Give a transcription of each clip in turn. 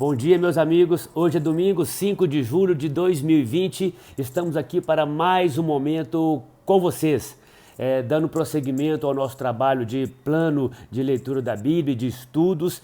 Bom dia, meus amigos. Hoje é domingo, 5 de julho de 2020. Estamos aqui para mais um momento com vocês, dando prosseguimento ao nosso trabalho de plano de leitura da Bíblia e de estudos.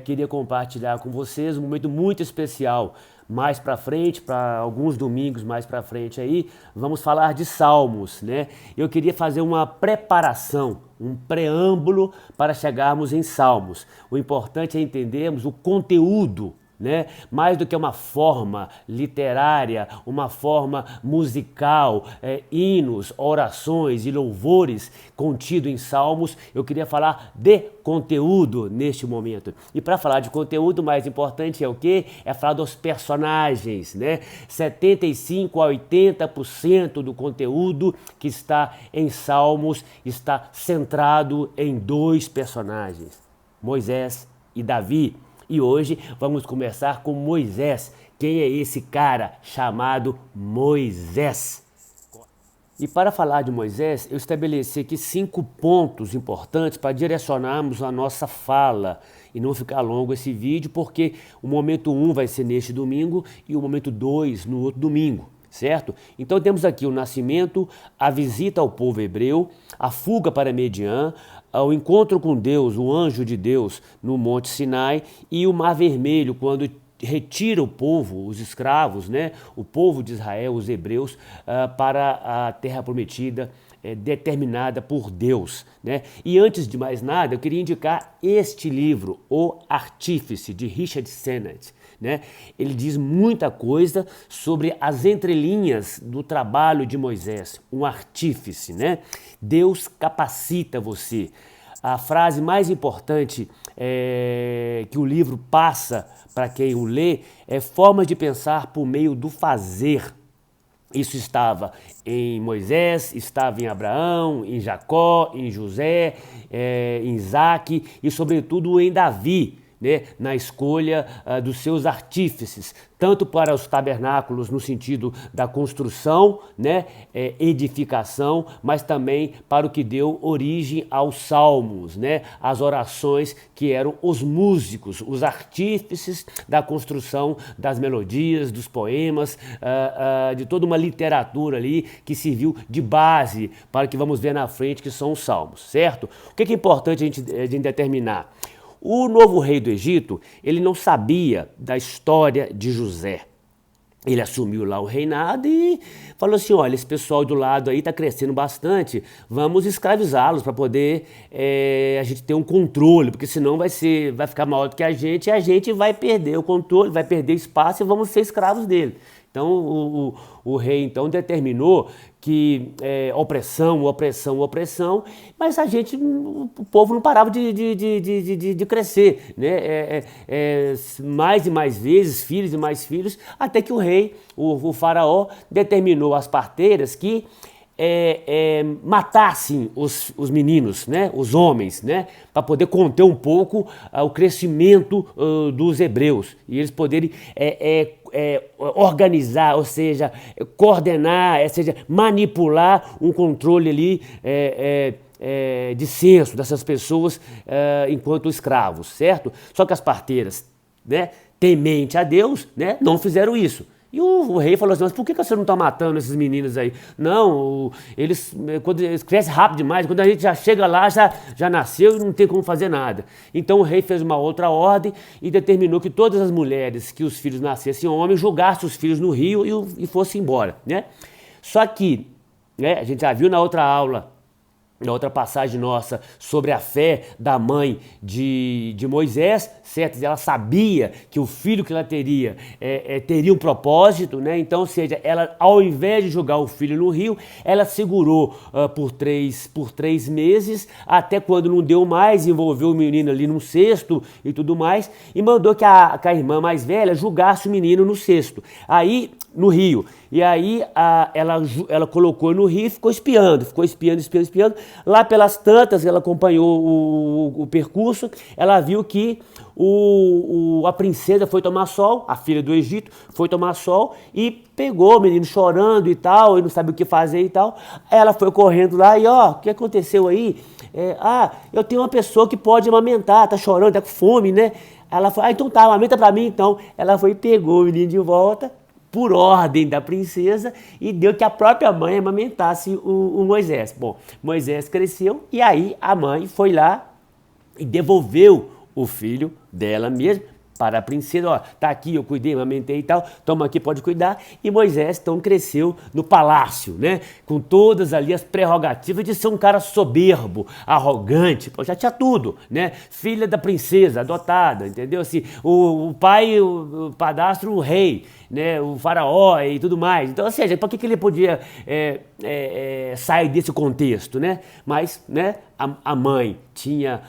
Queria compartilhar com vocês um momento muito especial. Mais para frente, para alguns domingos mais para frente aí, vamos falar de Salmos, né? Eu queria fazer uma preparação, um preâmbulo para chegarmos em Salmos. O importante é entendermos o conteúdo, né? Mais do que uma forma literária, uma forma musical, hinos, orações e louvores contido em Salmos, eu queria falar de conteúdo neste momento. E para falar de conteúdo, o mais importante é o quê? É falar dos personagens, né? 75 a 80% do conteúdo que está em Salmos está centrado em dois personagens, Moisés e Davi. E hoje vamos começar com Moisés. Quem é esse cara chamado Moisés? E para falar de Moisés, eu estabeleci aqui 5 pontos importantes para direcionarmos a nossa fala e não ficar longo esse vídeo, porque o momento 1 vai ser neste domingo e o momento 2 no outro domingo, certo? Então temos aqui o nascimento, a visita ao povo hebreu, a fuga para Midian, o encontro com Deus, o anjo de Deus no Monte Sinai e o Mar Vermelho, quando retira o povo, os escravos, né, o povo de Israel, os hebreus, para a terra prometida, determinada por Deus, né? E antes de mais nada, eu queria indicar este livro, O Artífice, de Richard Sennett, né? Ele diz muita coisa sobre as entrelinhas do trabalho de Moisés, um artífice, né? Deus capacita você. A frase mais importante que o livro passa para quem o lê é forma de pensar por meio do fazer. Isso estava em Moisés, estava em Abraão, em Jacó, em José, em Isaac e sobretudo em Davi, né, na escolha dos seus artífices, tanto para os tabernáculos no sentido da construção, né, edificação, mas também para o que deu origem aos salmos, né, as orações que eram os músicos, os artífices da construção das melodias, dos poemas, de toda uma literatura ali que serviu de base para o que vamos ver na frente, que são os salmos, certo? O que é importante a gente determinar? O novo rei do Egito, ele não sabia da história de José. Ele assumiu lá o reinado e falou assim, olha, esse pessoal do lado aí está crescendo bastante, vamos escravizá-los para poder a gente ter um controle, porque senão vai ficar maior do que a gente e a gente vai perder o controle, vai perder espaço e vamos ser escravos dele. Então o rei então determinou que opressão, mas o povo não parava de crescer, né? Mais e mais vezes, filhos e mais filhos, até que o rei, o faraó, determinou às parteiras que matassem os meninos, né? Os homens, né? Para poder conter um pouco o crescimento dos hebreus e eles poderem organizar, ou seja, coordenar, ou seja, manipular um controle ali de censo dessas pessoas enquanto escravos, certo? Só que as parteiras, né, temente a Deus, né, não fizeram isso. E o rei falou assim, mas por que você não está matando esses meninos aí? Não, quando eles crescem rápido demais, quando a gente já chega lá, já nasceu e não tem como fazer nada. Então o rei fez uma outra ordem e determinou que todas as mulheres que os filhos nascessem homens, jogassem os filhos no rio e fossem embora, né? Só que, né, a gente já viu na outra aula, na outra passagem nossa, sobre a fé da mãe de Moisés, certo? Ela sabia que o filho que ela teria teria um propósito, né? Então, ou seja, ela, ao invés de jogar o filho no rio, ela segurou por três meses, até quando não deu mais, envolveu o menino ali num cesto e tudo mais, e mandou que a irmã mais velha julgasse o menino no cesto, aí no rio. E aí ela colocou no rio e ficou espiando, Lá pelas tantas, ela acompanhou o percurso, ela viu que a princesa foi tomar sol, a filha do Egito foi tomar sol e pegou o menino chorando e tal, e não sabe o que fazer e tal. Ela foi correndo lá e ó, o que aconteceu aí? Eu tenho uma pessoa que pode amamentar, tá chorando, tá com fome, né? Ela falou, então tá, amamenta pra mim então. Ela foi e pegou o menino de volta, por ordem da princesa, e deu que a própria mãe amamentasse o Moisés. Bom, Moisés cresceu e aí a mãe foi lá e devolveu o filho dela mesma para a princesa. Ó, tá aqui, eu cuidei, amamentei e tal, toma aqui, pode cuidar. E Moisés então cresceu no palácio, né? Com todas ali as prerrogativas de ser um cara soberbo, arrogante, pô, já tinha tudo, né? Filha da princesa, adotada, entendeu? Assim, o pai, o padastro, o rei, né? O faraó e tudo mais. Então, ou seja, por que ele podia sair desse contexto, né? Mas, né? A mãe tinha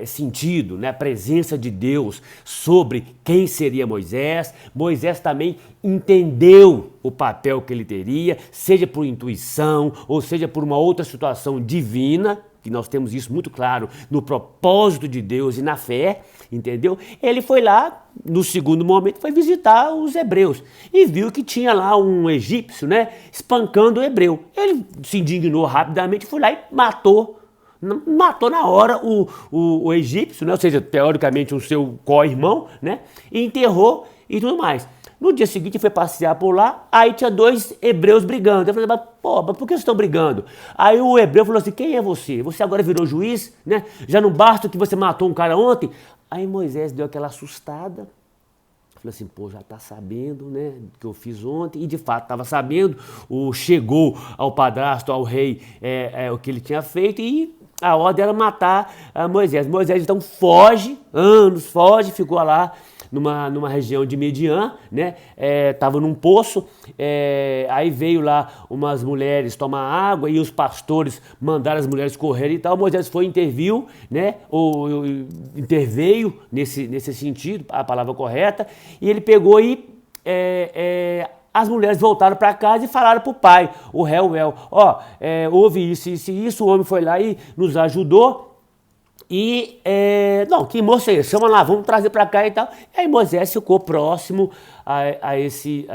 sentido, né, a presença de Deus sobre quem seria Moisés. Moisés também entendeu o papel que ele teria, seja por intuição ou seja por uma outra situação divina, que nós temos isso muito claro no propósito de Deus e na fé, entendeu? Ele foi lá, no segundo momento, foi visitar os hebreus e viu que tinha lá um egípcio, né, espancando o hebreu. Ele se indignou rapidamente, foi lá e matou na hora o egípcio, né? Ou seja, teoricamente o seu co-irmão, né? E enterrou e tudo mais. No dia seguinte foi passear por lá, aí tinha dois hebreus brigando. Eu falei, mas por que vocês estão brigando? Aí o hebreu falou assim, quem é você? Você agora virou juiz, né? Já não basta que você matou um cara ontem? Aí Moisés deu aquela assustada. Falei assim, pô, já tá sabendo, né, que eu fiz ontem, e de fato estava sabendo, chegou ao padrasto, ao rei, o que ele tinha feito, e a ordem era matar Moisés. Moisés então foge, ficou lá numa região de Midian, né? Tava num poço, aí veio lá umas mulheres tomar água e os pastores mandaram as mulheres correrem e tal. Moisés foi e interviu, né? Ou interveio nesse sentido, a palavra correta, e ele pegou e as mulheres voltaram para casa e falaram para o pai, o Reuel, houve isso, o homem foi lá e nos ajudou. E, que moço é esse? Chama lá, vamos trazer para cá e tal. E aí Moisés ficou próximo a esse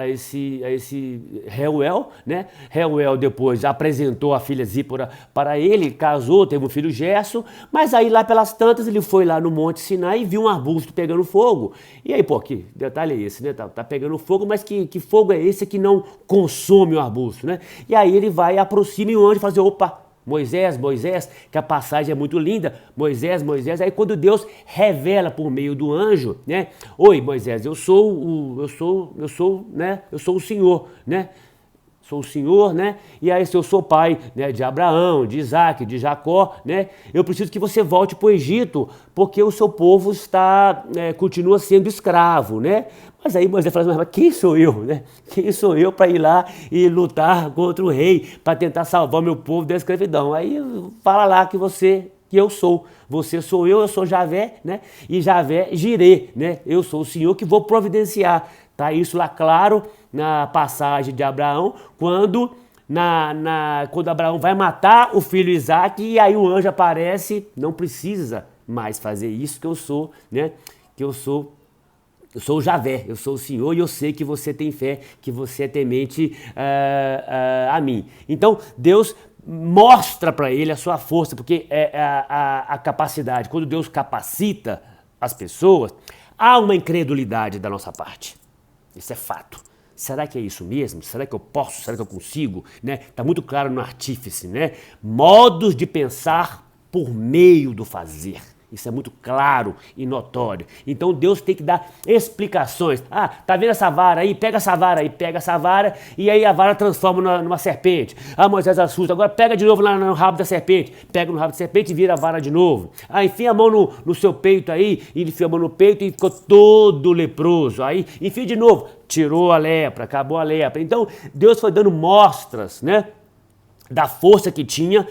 Reuel, né? Reuel depois apresentou a filha Zípora para ele, casou, teve um filho Gerson, mas aí lá pelas tantas ele foi lá no Monte Sinai e viu um arbusto pegando fogo. E aí, pô, que detalhe é esse, né? Tá pegando fogo, mas que fogo é esse que não consome o arbusto, né? E aí ele vai, aproxima e o anjo fala assim, opa, Moisés, que a passagem é muito linda, Moisés, aí quando Deus revela por meio do anjo, né? Oi, Moisés, eu sou o Senhor, né? Sou o Senhor, né? E aí se eu sou pai, né, de Abraão, de Isaac, de Jacó, né? Eu preciso que você volte para o Egito, porque o seu povo continua sendo escravo, né? Mas aí Moisés fala, mas quem sou eu, né? Quem sou eu para ir lá e lutar contra o rei, para tentar salvar meu povo da escravidão? Aí fala lá que eu sou. Você sou eu sou Javé, né? E Javé Jirê, né? Eu sou o Senhor que vou providenciar. Tá isso lá claro na passagem de Abraão, quando Abraão vai matar o filho Isaac, e aí o anjo aparece, não precisa mais fazer isso, que eu sou, né? Que eu sou o Javé, eu sou o Senhor e eu sei que você tem fé, que você é temente a mim. Então Deus mostra para ele a sua força, porque a capacidade, quando Deus capacita as pessoas, há uma incredulidade da nossa parte. Isso é fato. Será que é isso mesmo? Será que eu posso? Será que eu consigo? Né? Tá muito claro no artífice, né? Modos de pensar por meio do fazer. Isso é muito claro e notório. Então Deus tem que dar explicações. Tá vendo essa vara aí? Pega essa vara e aí a vara transforma numa serpente. Moisés assusta. Agora pega de novo lá no rabo da serpente. Pega no rabo da serpente e vira a vara de novo. Enfia a mão no seu peito aí. E ele enfia a mão no peito e ficou todo leproso. Aí enfia de novo. Tirou a lepra, acabou a lepra. Então Deus foi dando mostras, né? Da força que tinha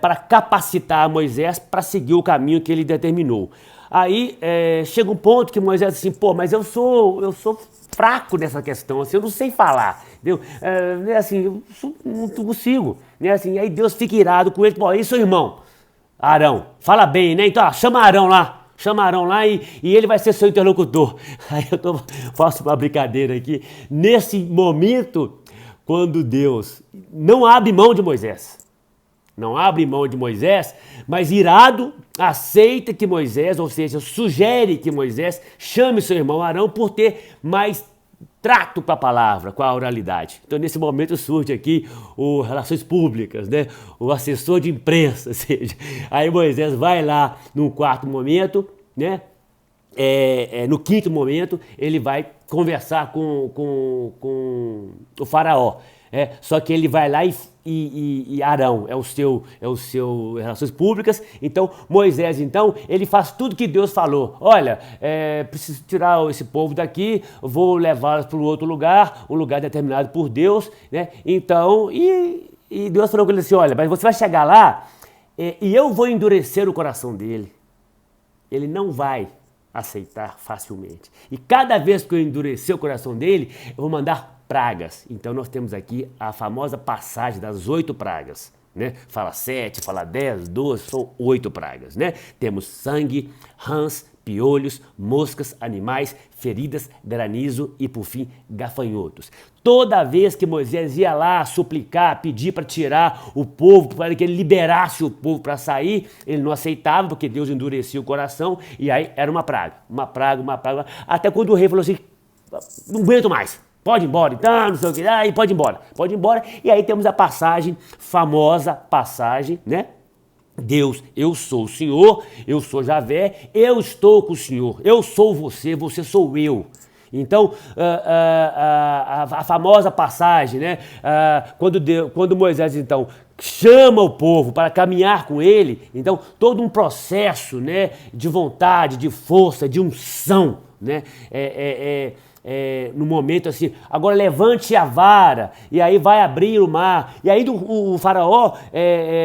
para capacitar Moisés para seguir o caminho que ele determinou. Aí chega um ponto que Moisés diz assim, pô, mas eu sou fraco nessa questão, assim, eu não sei falar. entendeu? É assim, eu não consigo, né? Assim, aí Deus fica irado com ele, pô, e seu irmão? Arão, fala bem, né? Então, ó, chama Arão lá e ele vai ser seu interlocutor. Aí faço uma brincadeira aqui. Nesse momento, quando Deus não abre mão de Moisés, não abre mão de Moisés, mas irado, aceita que Moisés, ou seja, sugere que Moisés chame seu irmão Arão por ter mais trato com a palavra, com a oralidade. Então, nesse momento surge aqui o Relações Públicas, né? O assessor de imprensa, ou seja, aí Moisés vai lá no quarto momento, né? No quinto momento, ele vai conversar com o faraó. Só que ele vai lá e Arão é o seu Relações Públicas. Então Moisés, então, ele faz tudo que Deus falou. Olha, preciso tirar esse povo daqui, vou levá-los para um outro lugar, um lugar determinado por Deus, né? Então, e Deus falou com ele assim, olha, mas você vai chegar lá e eu vou endurecer o coração dele. Ele não vai aceitar facilmente. E cada vez que eu endurecer o coração dele, eu vou mandar pragas. Então nós temos aqui a famosa passagem das 8 pragas, né? Fala 7, fala 10, 12, são 8 pragas, né? Temos sangue, rãs, piolhos, moscas, animais, feridas, granizo e, por fim, gafanhotos. Toda vez que Moisés ia lá suplicar, pedir para tirar o povo, para que ele liberasse o povo para sair, ele não aceitava, porque Deus endurecia o coração, e aí era uma praga, até quando o rei falou assim, não aguento mais, pode ir embora, então, não sei o que, aí pode ir embora, e aí temos a passagem, famosa passagem, né? Deus, eu sou o Senhor, eu sou Javé, eu estou com o Senhor, eu sou você, você sou eu. Então, a famosa passagem, né? Quando Moisés, então, chama o povo para caminhar com ele, então, todo um processo, né, de vontade, de força, de unção, né? No momento assim, agora levante a vara, e aí vai abrir o mar, e aí o faraó,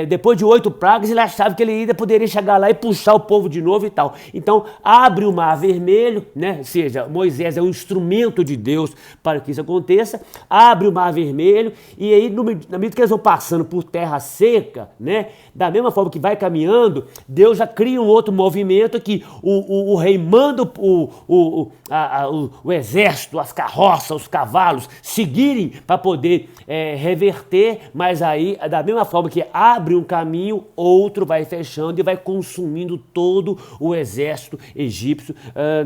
depois de 8 pragas, ele achava que ele ainda poderia chegar lá e puxar o povo de novo e tal. Então abre o mar vermelho, né? Ou seja, Moisés é um instrumento de Deus para que isso aconteça, abre o mar vermelho, e aí na medida que eles vão passando por terra seca, né? Da mesma forma que vai caminhando, Deus já cria um outro movimento que o rei manda o exército, as carroças, os cavalos seguirem para poder reverter, mas aí, da mesma forma que abre um caminho, outro vai fechando e vai consumindo todo o exército egípcio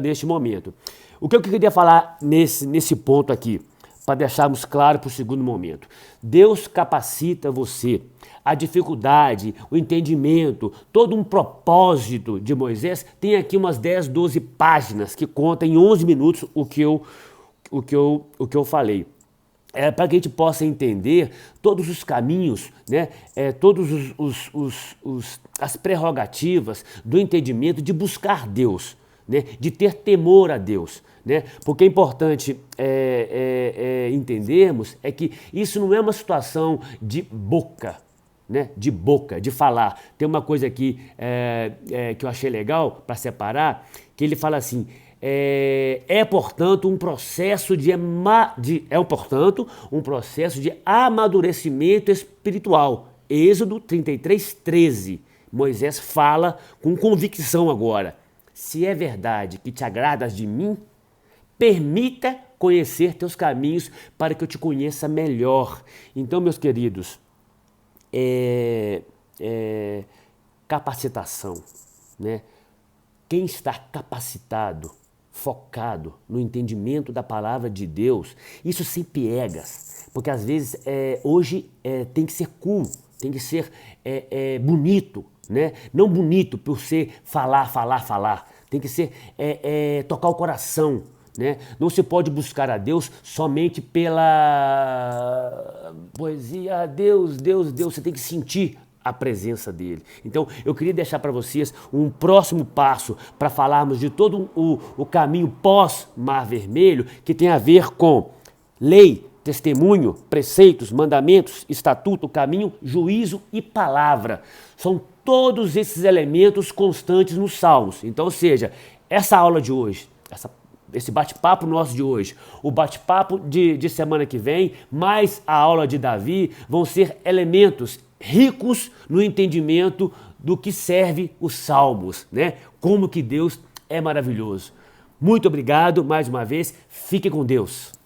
neste momento. O que eu queria falar nesse ponto aqui, para deixarmos claro para o segundo momento. Deus capacita você. A dificuldade, o entendimento, todo um propósito de Moisés, tem aqui umas 10, 12 páginas que contam em 11 minutos o que eu falei. Para que a gente possa entender todos os caminhos, né? Todos as prerrogativas do entendimento de buscar Deus, né? De ter temor a Deus. Né? Porque é importante entendermos que isso não é uma situação de boca, né? De falar. Tem uma coisa aqui que eu achei legal para separar, que ele fala assim, portanto um processo de amadurecimento espiritual. Êxodo 33:13. Moisés fala com convicção agora. Se é verdade que te agradas de mim, permita conhecer teus caminhos para que eu te conheça melhor. Então, meus queridos, capacitação, né? Quem está capacitado, focado no entendimento da palavra de Deus, isso sem piegas, porque às vezes hoje tem que ser cool, tem que ser bonito, né? Não bonito por ser falar, tem que ser tocar o coração. Né? Não se pode buscar a Deus somente pela poesia. Deus, você tem que sentir a presença dele. Então eu queria deixar para vocês um próximo passo para falarmos de todo o caminho pós-Mar Vermelho, que tem a ver com lei, testemunho, preceitos, mandamentos, estatuto, caminho, juízo e palavra. São todos esses elementos constantes nos Salmos. Então, ou seja, essa aula de hoje, essa esse bate-papo nosso de hoje, o bate-papo de semana que vem, mais a aula de Davi, vão ser elementos ricos no entendimento do que serve os Salmos, né? Como que Deus é maravilhoso. Muito obrigado mais uma vez, fique com Deus.